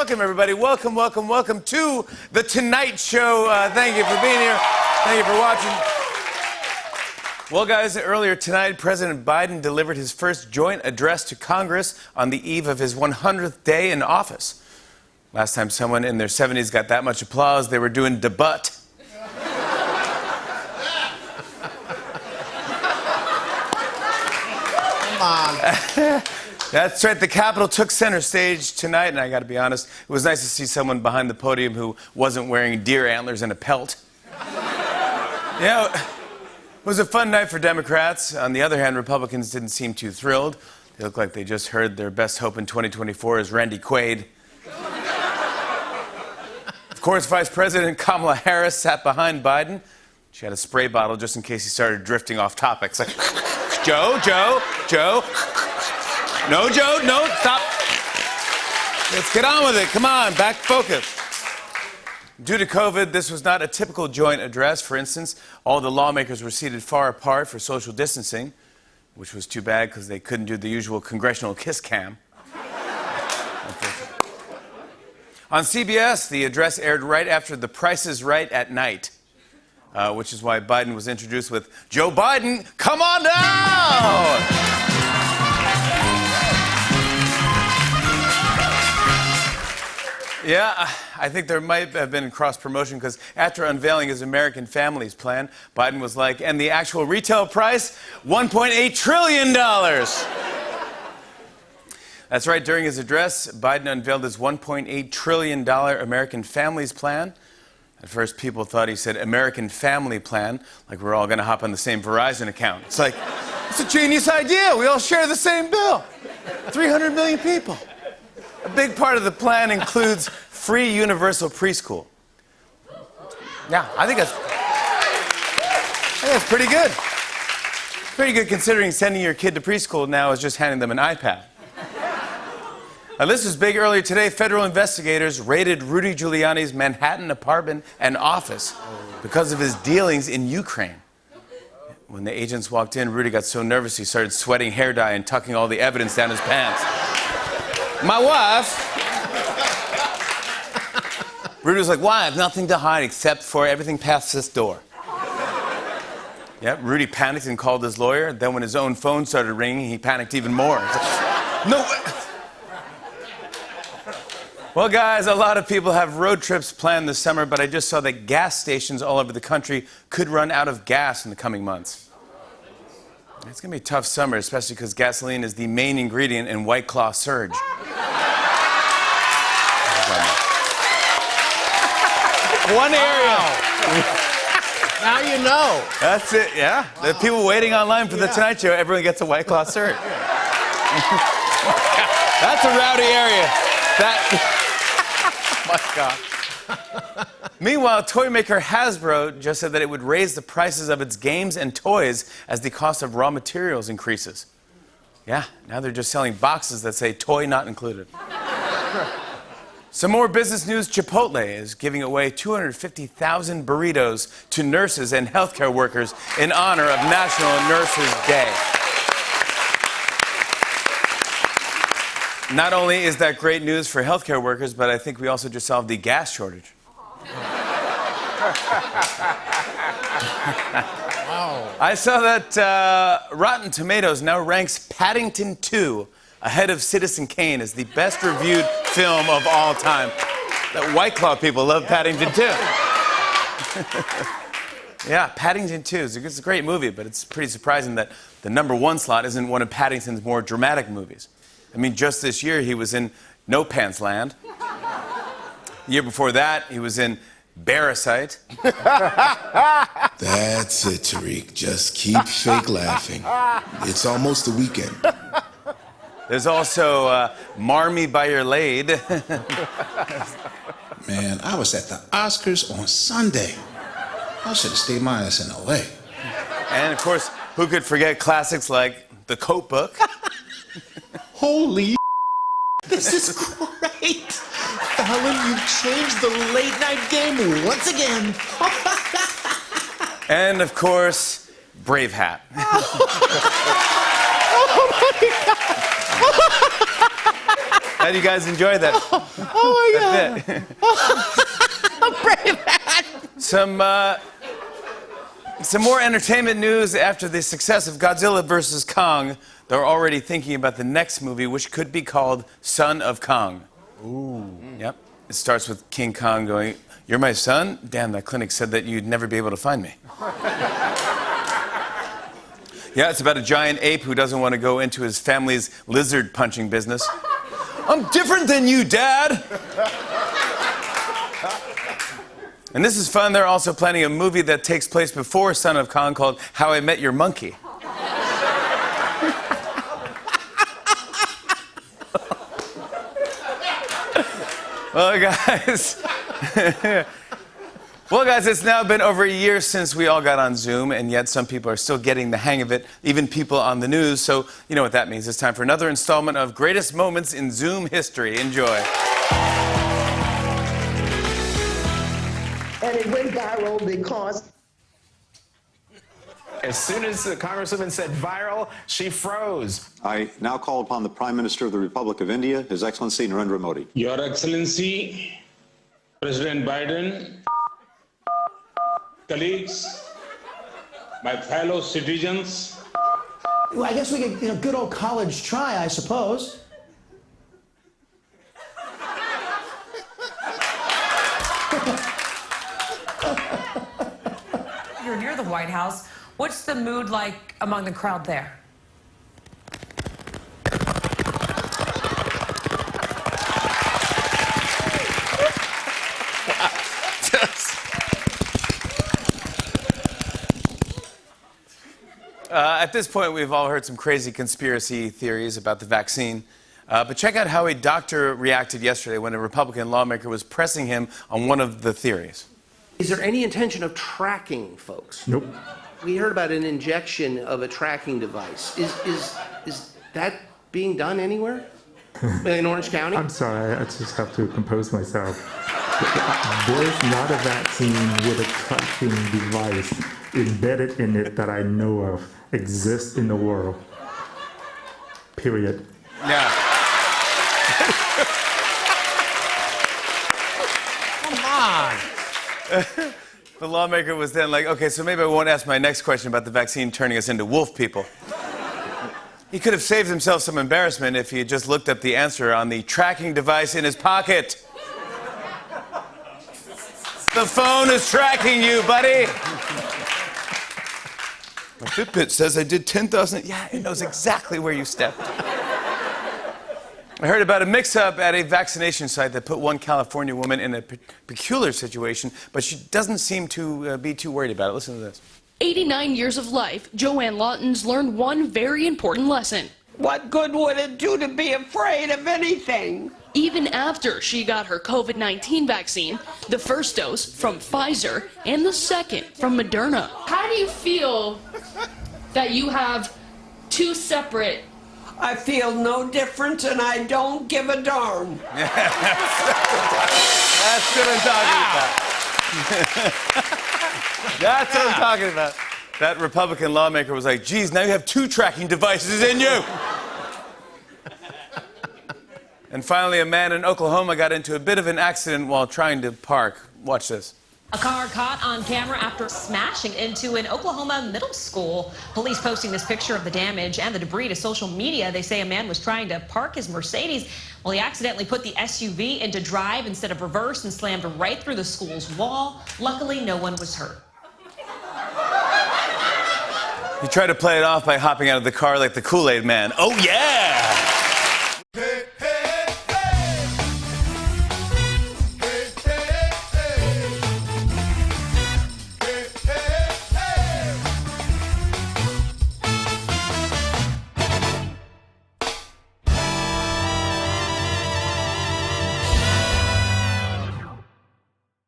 welcome, everybody. Welcome, welcome, welcome to The Tonight Show. Thank you for being here. Thank you for watching. Well, guys, earlier tonight, President Biden delivered his first joint address to Congress on the eve of his 100th day in office. Last time someone in their 70s got that much applause, they were doing debut. Come on. That's right. The Capitol took center stage tonight, and I got to be honest, it was nice to see someone behind the podium who wasn't wearing deer antlers and a pelt. You know, it was a fun night for Democrats. On the other hand, Republicans didn't seem too thrilled. They looked like they just heard their best hope in 2024 is Randy Quaid. Of course, Vice President Kamala Harris sat behind Biden. She had a spray bottle just in case he started drifting off topics. Like, Joe. No, Joe, no, stop. Let's get on with it. Come on, back focus. Due to COVID, this was not a typical joint address. For instance, all the lawmakers were seated far apart for social distancing, which was too bad because they couldn't do the usual congressional kiss cam. On CBS, the address aired right after The Price is Right at night, which is why Biden was introduced with, "Joe Biden, come on down!" Yeah, I think there might have been cross-promotion because after unveiling his American Families Plan, Biden was like, and the actual retail price, $1.8 trillion. That's right, during his address, Biden unveiled his $1.8 trillion American Families Plan. At first, people thought he said American Family Plan, like we're all going to hop on the same Verizon account. It's like, it's a genius idea. We all share the same bill. 300 million people. A big part of the plan includes free universal preschool. Yeah, I think that's pretty good. Pretty good considering sending your kid to preschool now is just handing them an iPad. Now, this was big earlier today. Federal investigators raided Rudy Giuliani's Manhattan apartment and office because of his dealings in Ukraine. When the agents walked in, Rudy got so nervous he started sweating hair dye and tucking all the evidence down his pants. My wife, Rudy was like, "Why? I have nothing to hide except for everything past this door." Yep, Rudy panicked and called his lawyer. Then when his own phone started ringing, he panicked even more. Like, no way. Well, guys, a lot of people have road trips planned this summer, but I just saw that gas stations all over the country could run out of gas in the coming months. It's going to be a tough summer, especially because gasoline is the main ingredient in White Claw Surge. One area. Now you know. That's it, yeah. Wow. The people waiting online for The Tonight Show, everyone gets a White Claw Surge. That's a rowdy area. My God. Meanwhile, toy maker Hasbro just said that it would raise the prices of its games and toys as the cost of raw materials increases. Yeah, now they're just selling boxes that say toy not included. Some more business news. Chipotle is giving away 250,000 burritos to nurses and healthcare workers in honor of National Nurses Day. Not only is that great news for healthcare workers, but I think we also just solved the gas shortage. Wow. I saw that Rotten Tomatoes now ranks Paddington 2 ahead of Citizen Kane as the best reviewed film of all time. That White Claw people love Paddington 2. Yeah, Paddington 2 is a great movie, but it's pretty surprising that the #1 slot isn't one of Paddington's more dramatic movies. I mean, just this year, he was in No Pants Land. The year before that, he was in Parasite. That's it, Tariq. Just keep fake laughing. It's almost the weekend. There's also Marmy by Your Lade. Man, I was at the Oscars on Sunday. I should have stayed my ass in L.A. And, of course, who could forget classics like The Coat Book? Holy this is great. Fallon, you've changed the late night game once again. And, of course, Braveheart. Oh, my God. Glad you guys enjoyed that. Oh my God. Bring it back. Some more entertainment news after the success of Godzilla vs. Kong. They're already thinking about the next movie, which could be called Son of Kong. Ooh. Yep. It starts with King Kong going, "You're my son? Damn, that clinic said that you'd never be able to find me." Yeah, it's about a giant ape who doesn't want to go into his family's lizard punching business. "I'm different than you, Dad!" And this is fun. They're also planning a movie that takes place before Son of Kong called How I Met Your Monkey. Well, guys, it's now been over a year since we all got on Zoom, and yet some people are still getting the hang of it, even people on the news. So you know what that means. It's time for another installment of Greatest Moments in Zoom History. Enjoy. And it went viral because as soon as the Congresswoman said viral, she froze. I now call upon the Prime Minister of the Republic of India, His Excellency Narendra Modi. Your Excellency, President Biden, colleagues, my fellow citizens. Well, I guess we could, good old college try, I suppose. You're near the White House. What's the mood like among the crowd there? At this point, we've all heard some crazy conspiracy theories about the vaccine. But check out how a doctor reacted yesterday when a Republican lawmaker was pressing him on one of the theories. Is there any intention of tracking folks? Nope. We heard about an injection of a tracking device. Is that being done anywhere? In Orange County? I'm sorry, I just have to compose myself. There's not a vaccine with a tracking device embedded in it that I know of exists in the world. Period. Yeah. Come on. The lawmaker was then like, okay, so maybe I won't ask my next question about the vaccine turning us into wolf people. He could have saved himself some embarrassment if he had just looked up the answer on the tracking device in his pocket. The phone is tracking you, buddy. My Fitbit says I did 10,000. Yeah, it knows exactly where you stepped. I heard about a mix-up at a vaccination site that put one California woman in a peculiar situation, but she doesn't seem to be too worried about it. Listen to this. 89 years of life, Joanne Lawton's learned one very important lesson. what good would it do to be afraid of anything? Even after she got her COVID-19 vaccine, the first dose from Pfizer and the second from Moderna. How do you feel that you have two separate... I feel no different and I don't give a darn. That's what I'm talking about. That's what I'm talking about. That Republican lawmaker was like, geez, now you have two tracking devices in you. And finally, a man in Oklahoma got into a bit of an accident while trying to park. Watch this. A car caught on camera after smashing into an Oklahoma middle school. Police posting this picture of the damage and the debris to social media. They say a man was trying to park his Mercedes. Well, he accidentally put the SUV into drive instead of reverse and slammed right through the school's wall. Luckily, no one was hurt. He tried to play it off by hopping out of the car like the Kool-Aid man. Oh, yeah!